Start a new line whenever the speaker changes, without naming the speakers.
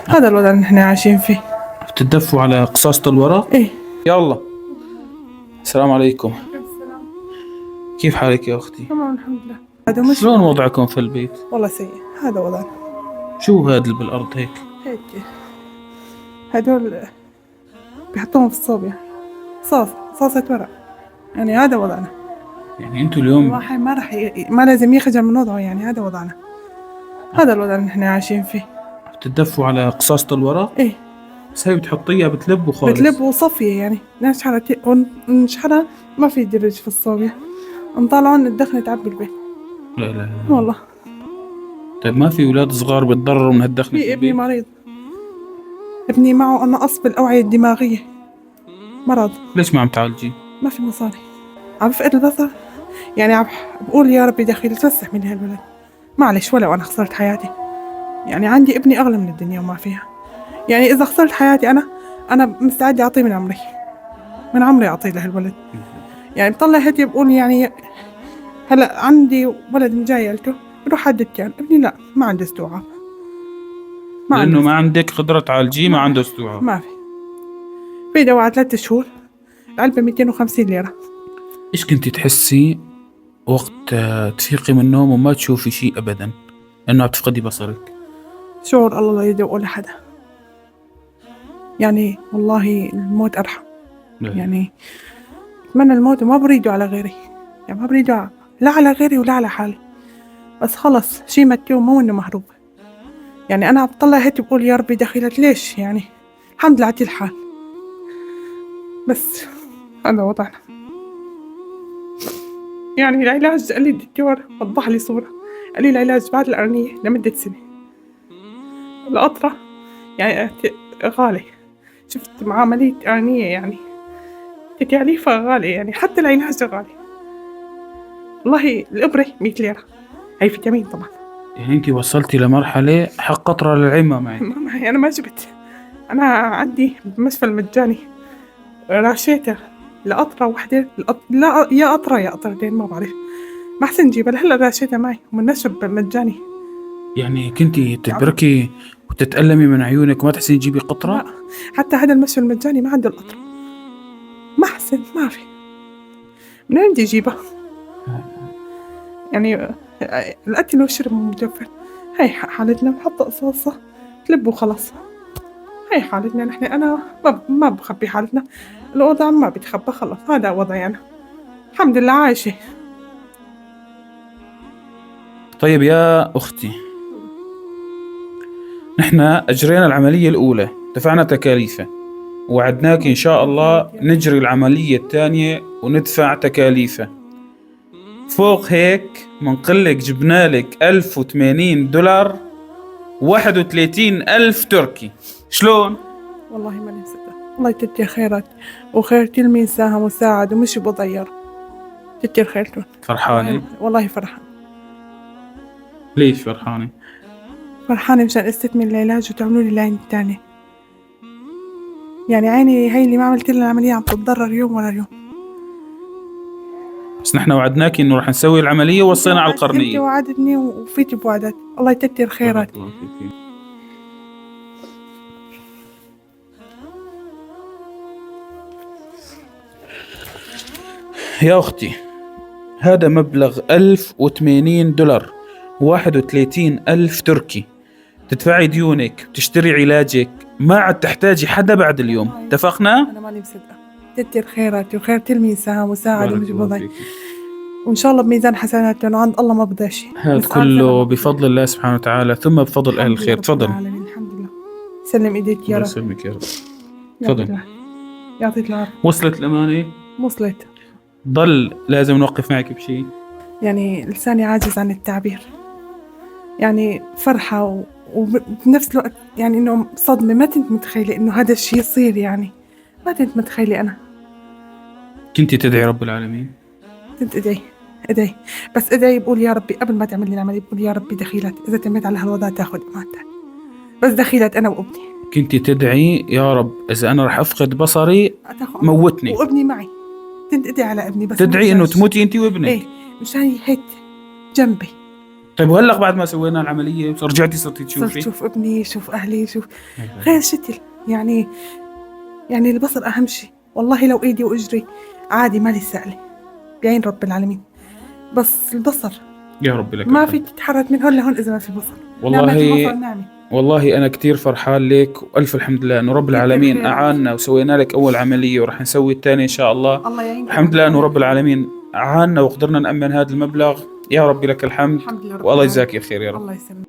هذا الوضع اللي نحن عايشين فيه.
بتدفوا على قصاصة الورق؟
ايه.
يلا. السلام عليكم.
السلام.
كيف حالك يا أختي؟
تمام الحمد لله. هذا مش
شلون وضعكم في البيت؟
والله سيء. هذا وضعنا.
شو هذا اللي بالأرض هيك؟
هيك هدول بيحطوهم في الصوب يعني صاصة ورق. يعني هذا وضعنا.
يعني انتوا اليوم
الواحد ما لازم يخجل من وضعه، يعني هذا وضعنا. هذا الوضع اللي نحن عايشين فيه.
بتدفوا على قصاصة الورق؟
ايه.
بس هي بتحطيها بتلب وخالص.
بتلب وصفية يعني نشحرها ما في درج في الصوبية، نطلعون الدخن تعبي البيت.
لا لا لا.
والله
طيب ما في أولاد صغار بتضرروا من هالدخنة
في
في
ابني
البيت؟
مريض، ابني معه نقص بالأوعية الدماغية، مرض.
ليش ما عم تعالجي؟
ما في مصاري، عم بفقد البصر. يعني عم بقول يا ربي دخيل تفسح من هالبلد، معلش ولو أنا خسرت حياتي. يعني عندي ابني أغلى من الدنيا وما فيها. يعني إذا خسرت حياتي أنا مستعدة أعطيه من عمري أعطيه لهالولد. يعني بطلع هدي بقول يعني هلا عندي ولد مجايلته بروح عند التيان، ابني لا ما عنده استوعاب.
لأنه ما عندك قدرة تعالجيه، ما عنده استوعاب.
ما في دواء 3 شهور، العلبة 250 ليرة.
إيش كنتي تحسي وقت تفيقي من النوم وما تشوفي شيء أبدا، إنه عم تفقدي بصرك؟
شعور الله لا يدوقه لحدا. يعني والله الموت أرحم. يعني أتمنى الموت وما بريده على غيري، يعني ما بريده لا على غيري ولا على حالي، بس خلص شي متيوم مو إنه مهروب. يعني أنا بطلع هيك بقول يا ربي دخيلت ليش، يعني الحمد لله على الحال. بس هذا وضعنا. يعني العلاج قال لي الدكتور وضح لي صورة، قال لي العلاج بعد القرنية لمدة سنة. القطرة يعني غالي، شفت عملية قرنية يعني تكاليفها غالية، يعني حتى العلاج غالي. والله الإبرة 100 ليرة، هي فيتامين طبعا.
يعني انت وصلتي لمرحلة حق قطرة للعمى معي.
أنا ما جبت، أنا عندي بالمشفى المجاني راشيته لقطرة واحدة، لا يا قطرة يا قطرتين ما بعرف، ما أحسن نجيبها. هلا راشيتها معي ومن نشب مجاني.
يعني كنتي تبركي وتتألمي من عيونك وما تحسين تجيبي قطرة؟
لا حتى هذا المشفى المجاني ما عنده القطرة، ما أحسن ما في، من وين بدي أجيبها؟ يعني الأكل والشرب متوفر. هاي حالتنا، بنحط قصاصة تلب وخلاص. هاي حالتنا نحن. أنا ما بخبي حالتنا، الوضع ما بيتخبى، خلاص هذا وضعي أنا، الحمد لله عايشة.
طيب يا أختي، نحن أجرينا العملية الأولى، دفعنا تكاليفها، وعدناك إن شاء الله نجري العملية الثانية وندفع تكاليفها. فوق هيك منقلك جبنالك 1080 دولار، 31,000 تركي. شلون؟
والله ما نصدق. الله يكتر خيرات وخير كل مين ساهم وساعد ومشي بضير، كتر خيرتون.
فرحانة؟
والله فرحان.
ليش فرحانة؟
فرحانة مشان استكمل العلاج وتعملوا لي العين الثانية. يعني عيني هي اللي ما عملت لها العملية عم تتضرر يوم ورا يوم.
بس نحن وعدناك إنه رح نسوي العملية ووصينا على القرنية.
انت وعدتني وفيتي بوعدات، الله يكتر خيرات.
يا أختي، هذا مبلغ 1080 دولار، 31,000 تركي. تدفعي ديونك، تشتري علاجك، ما عاد تحتاجي حدا بعد اليوم. اتفقنا؟
أنا ماني مصدقة. كتر خيراتي وخير كل مين ساهم وساعد ومش بضيع، وإن شاء الله بميزان حسناتهم وعند الله ما بدأ شيء.
هذا كله بفضل الله سبحانه وتعالى، ثم بفضل أهل الخير. تفضل.
الحمد لله. سلم إيديك يا رب.
يسلمك يا رب. تفضل.
يعطيك العافية.
وصلت الأمانة؟
وصلت.
ضل لازم نوقف معك بشيء. يعني
لساني عاجز عن التعبير. يعني فرحة وبنفس الوقت يعني إنه صدمة. ما كنت متخيلة إنه هذا الشيء يصير، يعني ما كنت متخيلة. أنا
كنتي تدعي رب العالمين؟
كنت أدعي بس أدعي بقول يا ربي قبل ما تعمل لي العملية، بقول يا ربي دخيلت إذا تميت على هالوضع تاخذ أمانتك، بس دخيلت أنا وابني.
كنتي تدعي يا رب إذا أنا رح أفقد بصري موتني
وابني معي. كنت أدعي على ابني، بس
تدعي إنه تموتي أنتي وابنك.
إيه مشان هيك جنبي.
طيب وهلا بعد ما سوينا العمليه رجعتي صرتي
صرت
تشوفي؟
شوف ابني، شوف أهلي، شوف غير شكل. يعني البصر أهم شيء. والله لو إيدي وإجري عادي مالي سائلة بعين رب العالمين، بس البصر
يا رب لك
ما
الحمد.
في تتحرك من هون لهون إذا ما في بصر.
والله
نعمة البصر نعمة.
والله أنا كتير فرحان لك وألف الحمد لله إنه رب
كتر
العالمين
خيرك.
أعاننا وسوينا لك أول عملية ورح نسوي الثانية إن شاء الله.
الله يعينك.
الحمد لله إنه رب العالمين أعاننا وقدرنا نأمن هذا المبلغ. يا رب لك الحمد.
الحمد لله رب
والله
العالمين.
يجزاك خير يا رب.
الله يسلمك.